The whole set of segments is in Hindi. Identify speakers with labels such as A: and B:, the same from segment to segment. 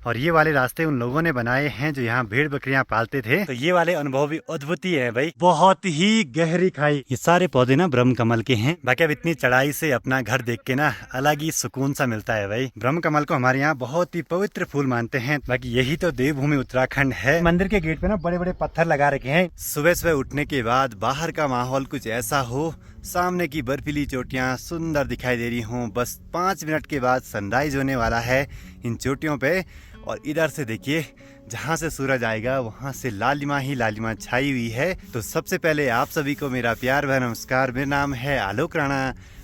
A: और ये वाले रास्ते उन लोगों ने बनाए हैं जो यहाँ भेड़ बकरियां पालते थे। तो ये वाले अनुभव भी अद्भुत ही है भाई, बहुत ही गहरी खाई। ये सारे पौधे ना ब्रह्म कमल के हैं। बाकी अब इतनी चढ़ाई से अपना घर देख के ना अलग ही सुकून सा मिलता है भाई। ब्रह्म कमल को हमारे यहाँ बहुत ही पवित्र फूल मानते हैं। बाकी यही तो देवभूमि उत्तराखंड है। मंदिर के गेट पे ना बड़े बड़े पत्थर लगा रखे हैं। सुबह सुबह उठने के बाद बाहर का माहौल कुछ ऐसा हो, सामने की बर्फीली चोटियां सुंदर दिखाई दे रही हूँ। बस 5 मिनट के बाद सनराइज होने वाला है इन चोटियों पे। और इधर से देखिए जहाँ से सूरज आएगा वहाँ से लालिमा ही लालिमा छाई हुई है। तो सबसे पहले आप सभी को मेरा प्यार भरा नमस्कार। मेरा नाम है आलोक राणा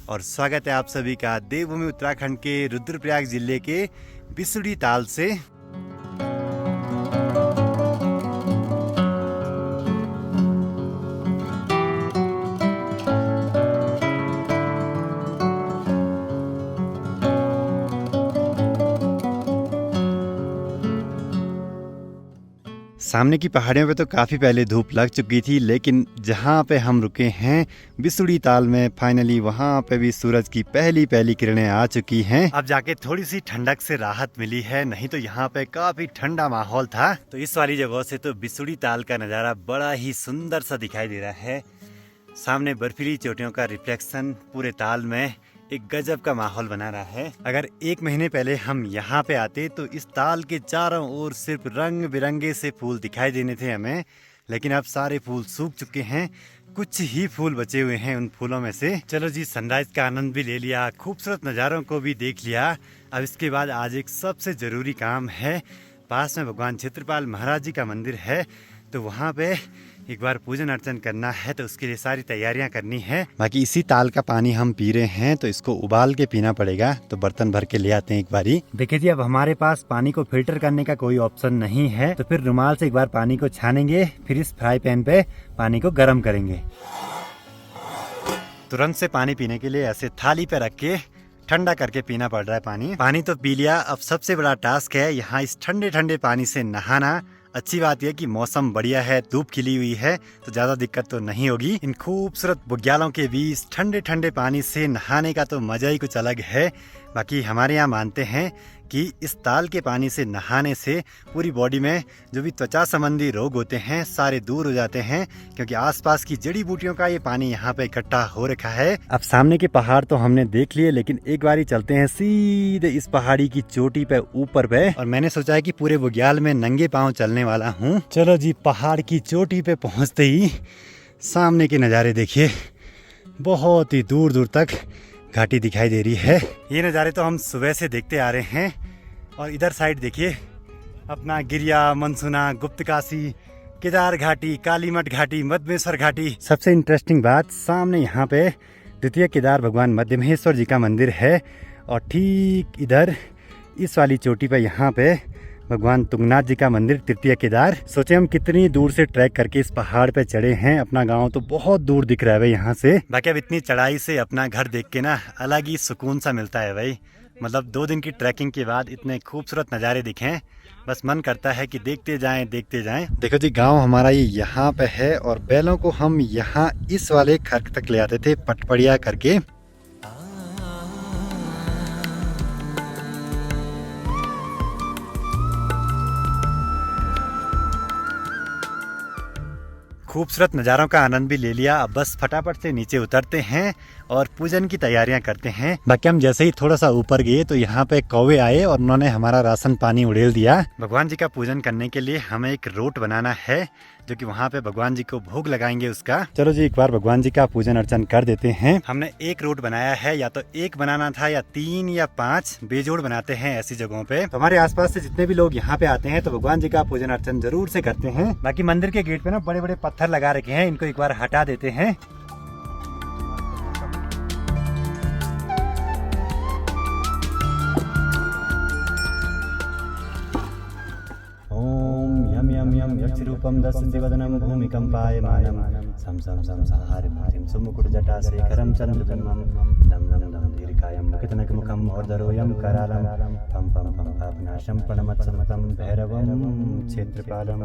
A: और स्वागत है आप सभी का देवभूमि उत्तराखंड के रुद्रप्रयाग जिले के बिसुड़ी ताल से। सामने की पहाड़ियों पे तो काफ़ी पहले धूप लग चुकी थी, लेकिन जहाँ पे हम रुके हैं बिसुड़ी ताल में फाइनली वहाँ पे भी सूरज की पहली पहली किरणें आ चुकी हैं। अब जाके थोड़ी सी ठंडक से राहत मिली है, नहीं तो यहाँ पे काफ़ी ठंडा माहौल था। तो इस वाली जगह से तो बिसुड़ी ताल का नज़ारा बड़ा ही सुंदर सा दिखाई दे रहा है। सामने बर्फीली चोटियों का रिफ्लेक्शन पूरे ताल में एक गजब का माहौल बना रहा है। अगर 1 महीने पहले हम यहाँ पे आते तो इस ताल के चारों ओर सिर्फ रंग बिरंगे से फूल दिखाई देने थे हमें, लेकिन अब सारे फूल सूख चुके हैं। कुछ ही फूल बचे हुए हैं उन फूलों में से। चलो जी, सनराइज का आनंद भी ले लिया, खूबसूरत नज़ारों को भी देख लिया। अब इसके बाद आज एक सबसे ज़रूरी काम है। पास में भगवान क्षेत्रपाल महाराज जी का मंदिर है, तो वहाँ पे एक बार पूजन अर्चन करना है, तो उसके लिए सारी तैयारियां करनी है। बाकी इसी ताल का पानी हम पी रहे हैं, तो इसको उबाल के पीना पड़ेगा, तो बर्तन भर के ले आते हैं एक बारी। देखिए जी, अब हमारे पास पानी को फिल्टर करने का कोई ऑप्शन नहीं है, तो फिर रुमाल से एक बार पानी को छानेंगे, फिर इस फ्राई पैन पे पानी को गर्म करेंगे। तुरंत से पानी पीने के लिए ऐसे थाली पे रख के ठंडा करके पीना पड़ रहा है पानी। पानी तो पी लिया, अब सबसे बड़ा टास्क है यहाँ इस ठंडे ठंडे पानी से नहाना। अच्छी बात यह कि मौसम बढ़िया है, धूप खिली हुई है, तो ज्यादा दिक्कत तो नहीं होगी। इन खूबसूरत बुग्यालों के बीच ठंडे ठंडे पानी से नहाने का तो मजा ही कुछ अलग है। बाकी हमारे यहाँ मानते हैं कि इस ताल के पानी से नहाने से पूरी बॉडी में जो भी त्वचा संबंधी रोग होते हैं सारे दूर हो जाते हैं, क्योंकि आसपास की जड़ी बूटियों का ये पानी यहाँ पे इकट्ठा हो रखा है। अब सामने के पहाड़ तो हमने देख लिए, लेकिन एक बारी चलते हैं सीधे इस पहाड़ी की चोटी पे ऊपर पे। और मैंने सोचा है कि पूरे बुग्याल में नंगे पाँव चलने वाला हूँ। चलो जी, पहाड़ की चोटी पे पहुँचते ही सामने के नज़ारे देखिए, बहुत ही दूर दूर तक घाटी दिखाई दे रही है। ये नज़ारे तो हम सुबह से देखते आ रहे हैं। और इधर साइड देखिए अपना गिरिया, मनसुना, गुप्तकाशी, केदार घाटी, कालीमठ घाटी, मध्यमेश्वर घाटी। सबसे इंटरेस्टिंग बात, सामने यहाँ पे द्वितीय केदार भगवान मध्यमेश्वर जी का मंदिर है, और ठीक इधर इस वाली चोटी पे यहाँ पे भगवान तुंगनाथ जी का मंदिर तृतीय केदार। सोचे हम कितनी दूर से ट्रैक करके इस पहाड़ पे चढ़े हैं। अपना गांव तो बहुत दूर दिख रहा है भाई यहाँ से। बाकी अब इतनी चढ़ाई से अपना घर देख के ना अलग ही सुकून सा मिलता है भाई। मतलब 2 दिन की ट्रैकिंग के बाद इतने खूबसूरत नज़ारे दिखे, बस मन करता है कि देखते जाएं देखते जाएं। देखो जी, गांव हमारा ये यहाँ पे है, और बैलों को हम यहाँ इस वाले खर्क तक ले आते थे पटपड़िया करके। खूबसूरत नज़ारों का आनंद भी ले लिया। अब बस फटाफट से नीचे उतरते हैं और पूजन की तैयारियां करते हैं। बाकी हम जैसे ही थोड़ा सा ऊपर गए तो यहाँ पे कौवे आए और उन्होंने हमारा राशन पानी उड़ेल दिया। भगवान जी का पूजन करने के लिए हमें एक रोट बनाना है, जो कि वहाँ पे भगवान जी को भोग लगाएंगे उसका। चलो जी, एक बार भगवान जी का पूजन अर्चन कर देते हैं। हमने एक रोट बनाया है, या तो एक बनाना था या 3 या 5 बेजोड़ बनाते हैं ऐसी जगहों पे। तो हमारे आसपास से जितने भी लोग यहाँ पे आते हैं तो भगवान जी का पूजन अर्चन जरूर से करते हैं। बाकी मंदिर के गेट पे ना बड़े बड़े पत्थर लगा रखे हैं, इनको एक बार हटा देते हैं। यक्षरूपं दशदिवदनं भूमिकम्पायमानं सं सं सं सहारिमारिं सुमुकुटजटाशेखरं चन्द्रबिम्बं दं दं दं दीर्घायं लकितनकमुखं और्धरोऽयं करालं पं पं पं पापनाशं प्रणमत्समतं भैरवं क्षेत्रपालम्।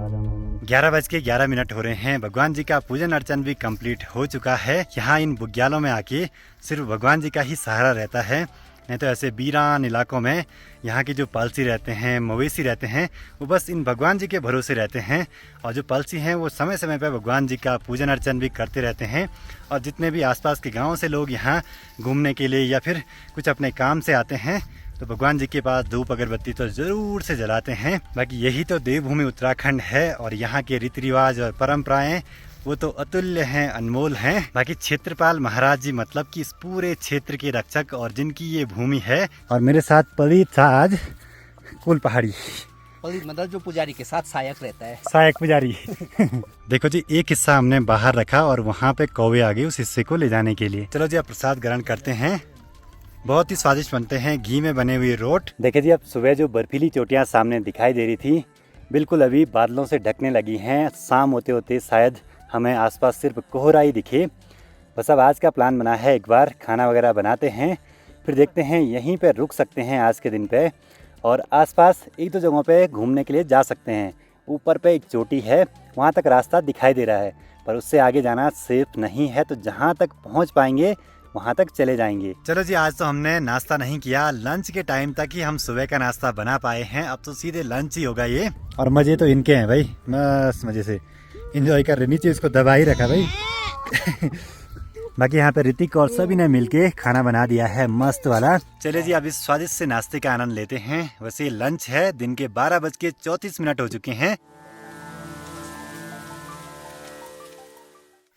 A: 11:11 हो रहे हैं। भगवान जी का पूजन अर्चन भी कंप्लीट हो चुका है। यहाँ इन बुग्यालों में आके सिर्फ भगवान जी का ही सहारा रहता है। नहीं तो ऐसे वीरान इलाकों में यहाँ के जो पलसी रहते हैं, मवेशी रहते हैं, वो बस इन भगवान जी के भरोसे रहते हैं। और जो पलसी हैं वो समय समय पर भगवान जी का पूजन अर्चन भी करते रहते हैं। और जितने भी आसपास के गाँव से लोग यहाँ घूमने के लिए या फिर कुछ अपने काम से आते हैं तो भगवान जी के पास धूप अगरबत्ती तो ज़रूर से जलाते हैं। बाकी यही तो देवभूमि उत्तराखंड है और यहाँ के रीति रिवाज और परंपराएं वो तो अतुल्य हैं, अनमोल हैं। बाकी क्षेत्रपाल महाराज जी मतलब कि इस पूरे क्षेत्र के रक्षक और जिनकी ये भूमि है। और मेरे साथ पलित था आज कुल पहाड़ी,
B: पलित मतलब जो पुजारी के साथ सहायक रहता है,
A: सहायक पुजारी। देखो जी, एक हिस्सा हमने बाहर रखा और वहाँ पे कौवे आ गए उस हिस्से को ले जाने के लिए। चलो जी अब प्रसाद ग्रहण करते हैं। बहुत ही स्वादिष्ट बनते हैं, घी में बने हुए रोट। देखे जी, अब सुबह जो बर्फीली चोटियाँ सामने दिखाई दे रही थी बिल्कुल अभी बादलों से ढकने लगी हैं। शाम होते होते शायद हमें आसपास सिर्फ कोहरा ही दिखे। बस अब आज का प्लान बना है, एक बार खाना वगैरह बनाते हैं, फिर देखते हैं यहीं पे रुक सकते हैं आज के दिन पे। और आसपास एक दो जगहों पे घूमने के लिए जा सकते हैं। ऊपर पे एक चोटी है, वहाँ तक रास्ता दिखाई दे रहा है, पर उससे आगे जाना सेफ नहीं है। तो जहाँ तक पहुँच पाएंगे वहाँ तक चले जाएंगे। चलो जी, आज तो हमने नाश्ता नहीं किया, लंच के टाइम तक ही हम सुबह का नाश्ता बना पाए हैं। अब तो सीधे लंच ही होगा ये। और मजे तो इनके हैं भाई, बस मजे से एंजॉय कर रहे। नीचे इसको दबा ही रखा भाई। बाकी यहाँ पे ऋतिक और सभी ने मिलके खाना बना दिया है मस्त वाला। चले जी अब इस स्वादिष्ट से नाश्ते का आनंद लेते हैं। वैसे लंच है, दिन के 12:34 हो चुके हैं।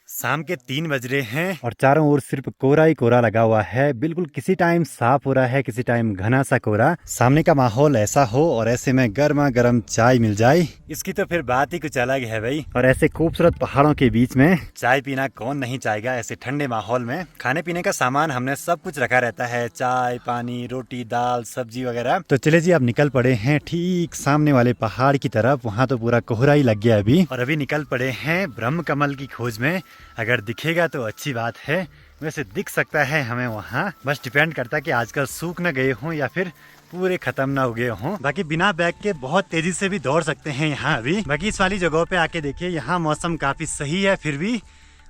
A: शाम के 3 बज रहे हैं और चारों ओर सिर्फ कोहरा ही कोहरा लगा हुआ है। बिल्कुल किसी टाइम साफ हो रहा है, किसी टाइम घना सा कोहरा। सामने का माहौल ऐसा हो और ऐसे में गर्मा गर्म चाय मिल जाए, इसकी तो फिर बात ही कुछ अलग है भाई। और ऐसे खूबसूरत पहाड़ों के बीच में चाय पीना कौन नहीं चाहेगा ऐसे ठंडे माहौल में। खाने पीने का सामान हमने सब कुछ रखा रहता है, चाय, पानी, रोटी, दाल, सब्जी वगैरह। तो चले जी अब निकल पड़े हैं ठीक सामने वाले पहाड़ की तरफ। वहाँ तो पूरा कोहरा ही लग गया अभी। और अभी निकल पड़े हैं ब्रह्म कमल की खोज में। अगर दिखेगा तो अच्छी बात है, वैसे दिख सकता है हमें वहाँ। बस डिपेंड करता है कि आजकल सूख न गए हों या फिर पूरे खत्म ना हो गए हों। बाकी बिना बैग के बहुत तेजी से भी दौड़ सकते हैं यहाँ अभी। बाकी इस वाली जगहों पे आके देखिए, यहाँ मौसम काफी सही है फिर भी।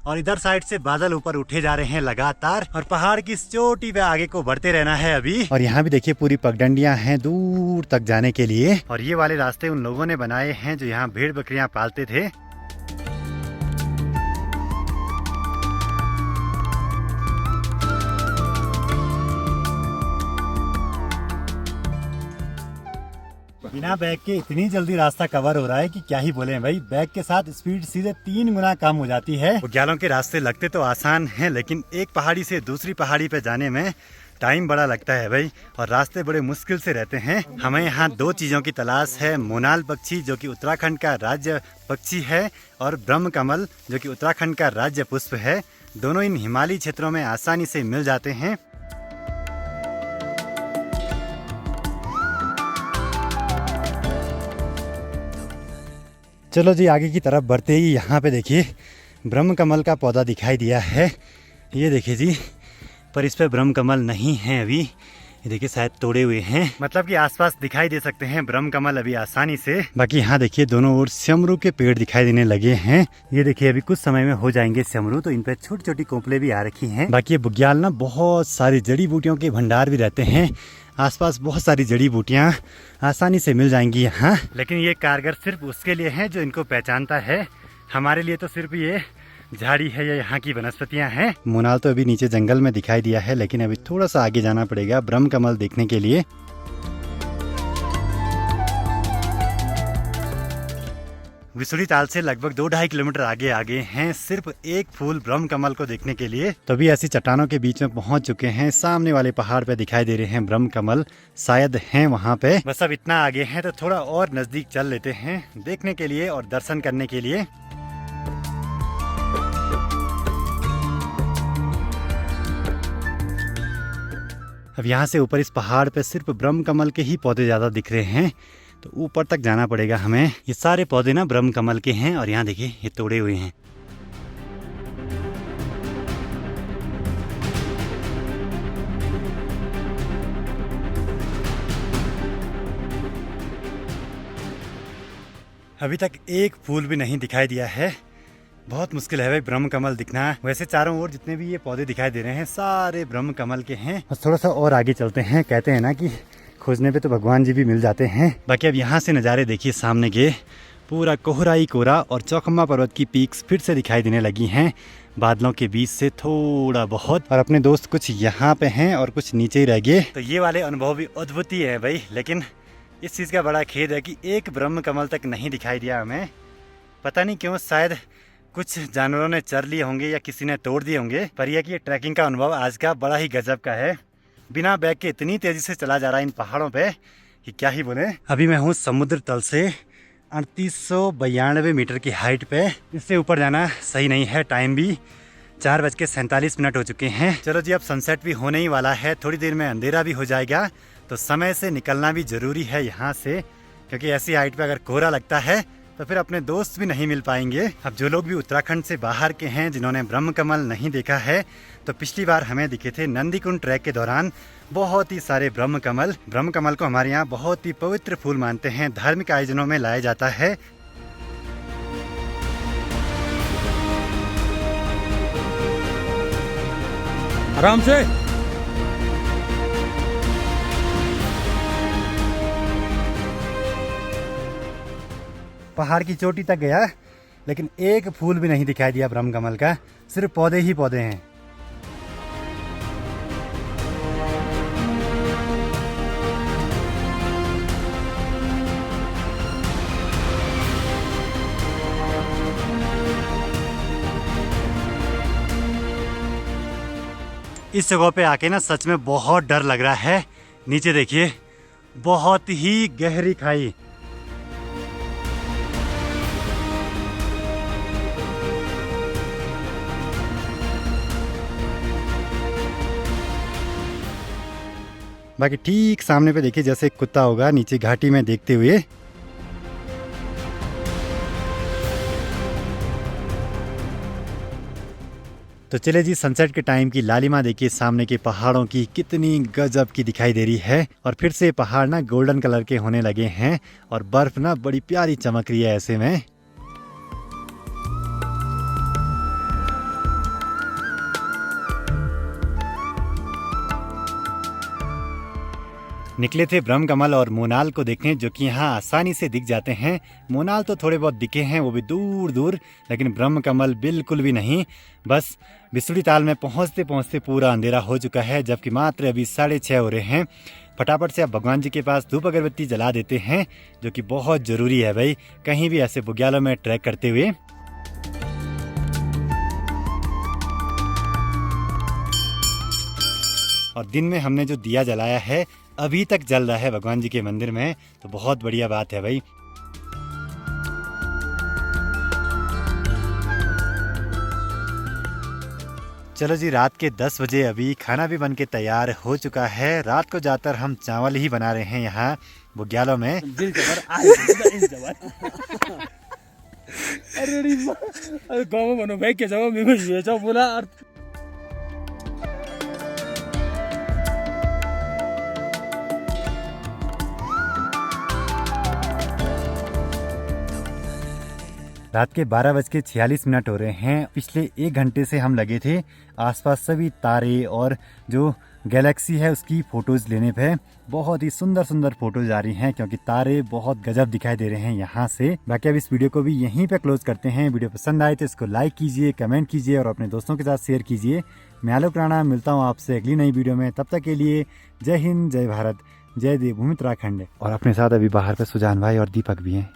A: और इधर साइड से बादल ऊपर उठे जा रहे हैं लगातार और पहाड़ की चोटी पे आगे को बढ़ते रहना है अभी। और यहाँ भी देखिए पूरी पगडंडियां हैं दूर तक जाने के लिए। और ये वाले रास्ते उन लोगों ने बनाए हैं जो यहाँ भेड़ बकरियां पालते थे। बिना बैग के इतनी जल्दी रास्ता कवर हो रहा है कि क्या ही बोले भाई। बैग के साथ स्पीड सीधे 3 गुना कम हो जाती है। बुग्यालों के रास्ते लगते तो आसान हैं, लेकिन एक पहाड़ी से दूसरी पहाड़ी पे जाने में टाइम बड़ा लगता है भाई। और रास्ते बड़े मुश्किल से रहते हैं। हमें यहाँ 2 चीज़ों की तलाश है, मोनाल पक्षी जो कि उत्तराखंड का राज्य पक्षी है और ब्रह्म कमल जो कि उत्तराखंड का राज्य पुष्प है। दोनों इन हिमालयी क्षेत्रों में आसानी से मिल जाते हैं। चलो जी आगे की तरफ बढ़ते ही यहाँ पे देखिए ब्रह्म कमल का पौधा दिखाई दिया है। ये देखिए जी, पर इस पे ब्रह्म कमल नहीं है अभी। ये देखिए शायद तोड़े हुए हैं, मतलब कि आसपास दिखाई दे सकते हैं ब्रह्म कमल अभी आसानी से। बाकी यहाँ देखिए दोनों ओर स्यमरू के पेड़ दिखाई देने लगे हैं। ये देखिए अभी कुछ समय में हो जाएंगे स्यमरू, तो इन पे छोटी छोटी कोपले भी आ रखी हैं। बाकी ये बुग्याल ना बहुत सारी जड़ी बूटियों के भंडार भी रहते हैं। आसपास बहुत सारी जड़ी बूटियाँ आसानी से मिल जाएंगी यहाँ। लेकिन ये कारगर सिर्फ उसके लिए है जो इनको पहचानता है। हमारे लिए तो सिर्फ ये झाड़ी है या यहाँ की वनस्पतियाँ हैं। मोनाल तो अभी नीचे जंगल में दिखाई दिया है, लेकिन अभी थोड़ा सा आगे जाना पड़ेगा ब्रह्म कमल देखने के लिए। विसुली ताल से लगभग 2-2.5 किलोमीटर आगे हैं सिर्फ एक फूल ब्रह्म कमल को देखने के लिए। तो अभी ऐसी चट्टानों के बीच में पहुंच चुके हैं। सामने वाले पहाड़ पे दिखाई दे रहे हैं ब्रह्म कमल, शायद हैं वहां पे। बस अब इतना आगे हैं तो थोड़ा और नजदीक चल लेते हैं देखने के लिए और दर्शन करने के लिए। अब यहाँ से ऊपर इस पहाड़ पे सिर्फ ब्रह्म कमल के ही पौधे ज्यादा दिख रहे हैं, तो ऊपर तक जाना पड़ेगा हमें। ये सारे पौधे ना ब्रह्म कमल के हैं और यहाँ देखिए ये तोड़े हुए हैं। अभी तक एक फूल भी नहीं दिखाई दिया है। बहुत मुश्किल है भाई ब्रह्म कमल दिखना। वैसे चारों ओर जितने भी ये पौधे दिखाई दे रहे हैं सारे ब्रह्म कमल के हैं। और थोड़ा सा और आगे चलते हैं, कहते हैं ना कि खोजने पे तो भगवान जी भी मिल जाते हैं। बाकी अब यहाँ से नज़ारे देखिए सामने के, पूरा कोहरा ही कोहरा और चौखम्मा पर्वत की पीक्स फिर से दिखाई देने लगी हैं बादलों के बीच से थोड़ा बहुत। और अपने दोस्त कुछ यहाँ पे हैं और कुछ नीचे ही रह गए। तो ये वाले अनुभव भी अद्भुत ही है भाई, लेकिन इस चीज़ का बड़ा खेद है कि एक ब्रह्म कमल तक नहीं दिखाई दिया हमें। पता नहीं क्यों, शायद कुछ जानवरों ने चर लिए होंगे या किसी ने तोड़ दिए होंगे। पर यह कि ये ट्रैकिंग का अनुभव आज का बड़ा ही गजब का है। बिना बैग के इतनी तेज़ी से चला जा रहा है इन पहाड़ों पे कि क्या ही बोले। अभी मैं हूँ समुद्र तल से 3892 मीटर की हाइट पे। इससे ऊपर जाना सही नहीं है। टाइम भी 4:47 हो चुके हैं। चलो जी, अब सनसेट भी होने ही वाला है, थोड़ी देर में अंधेरा भी हो जाएगा, तो समय से निकलना भी ज़रूरी है यहाँ से, क्योंकि ऐसी हाइट पे अगर कोहरा लगता है तो फिर अपने दोस्त भी नहीं मिल पाएंगे। अब जो लोग भी उत्तराखंड से बाहर के हैं जिन्होंने ब्रह्म कमल नहीं देखा है, तो पिछली बार हमें दिखे थे नंदीकुंड ट्रैक के दौरान बहुत ही सारे ब्रह्म कमल। ब्रह्म कमल को हमारे यहाँ बहुत ही पवित्र फूल मानते हैं, धार्मिक आयोजनों में लाया जाता है।
C: आराम से।
A: पहाड़ की चोटी तक गया, लेकिन एक फूल भी नहीं दिखाई दिया ब्रह्म कमल का, सिर्फ पौधे ही पौधे हैं। इस जगह पे आके ना सच में बहुत डर लग रहा है। नीचे देखिए, बहुत ही गहरी खाई। बाकी ठीक सामने पे देखिए जैसे एक कुत्ता होगा नीचे घाटी में देखते हुए। तो चले जी, सनसेट के टाइम की लालिमा देखिए सामने के पहाड़ों की कितनी गजब की दिखाई दे रही है। और फिर से पहाड़ ना गोल्डन कलर के होने लगे हैं और बर्फ ना बड़ी प्यारी चमक रही है ऐसे में। निकले थे ब्रह्म कमल और मोनाल को देखने, जो कि यहाँ आसानी से दिख जाते हैं। मोनाल तो थोड़े बहुत दिखे हैं, वो भी दूर दूर, लेकिन ब्रह्म कमल बिल्कुल भी नहीं। बस बिसुड़ी ताल में पहुँचते पहुँचते पूरा अंधेरा हो चुका है, जबकि मात्र अभी 6:30 हो रहे हैं। फटाफट से अब भगवान जी के पास धूप अगरबत्ती जला देते हैं, जो कि बहुत ज़रूरी है भाई कहीं भी ऐसे बुग्यालों में ट्रैक करते हुए। और दिन में हमने जो दिया जलाया है अभी तक जल रहा है भगवान जी के मंदिर में, तो बहुत बढ़िया बात है भाई। चलो जी, रात के 10 बजे अभी खाना भी बन के तैयार हो चुका है। रात को ज़्यादातर हम चावल ही बना रहे हैं यहाँ बुग्यालों में।
C: अरे गाँव में भाई के जवाब में बोला।
A: रात के 12:46 हो रहे हैं। पिछले 1 घंटे से हम लगे थे आसपास सभी तारे और जो गैलेक्सी है उसकी फ़ोटोज़ लेने पे। बहुत ही सुंदर सुंदर फोटोज आ रही हैं, क्योंकि तारे बहुत गजब दिखाई दे रहे हैं यहाँ से। बाकी अब इस वीडियो को भी यहीं पे क्लोज करते हैं। वीडियो पसंद आए तो इसको लाइक कीजिए, कमेंट कीजिए और अपने दोस्तों के साथ शेयर कीजिए। मैं आलोक राणा मिलता हूँ आपसे अगली नई वीडियो में। तब तक के लिए जय हिंद, जय भारत, जय देवभूमि उत्तराखंड। और अपने साथ अभी बाहर पे सुजान भाई और दीपक भी हैं।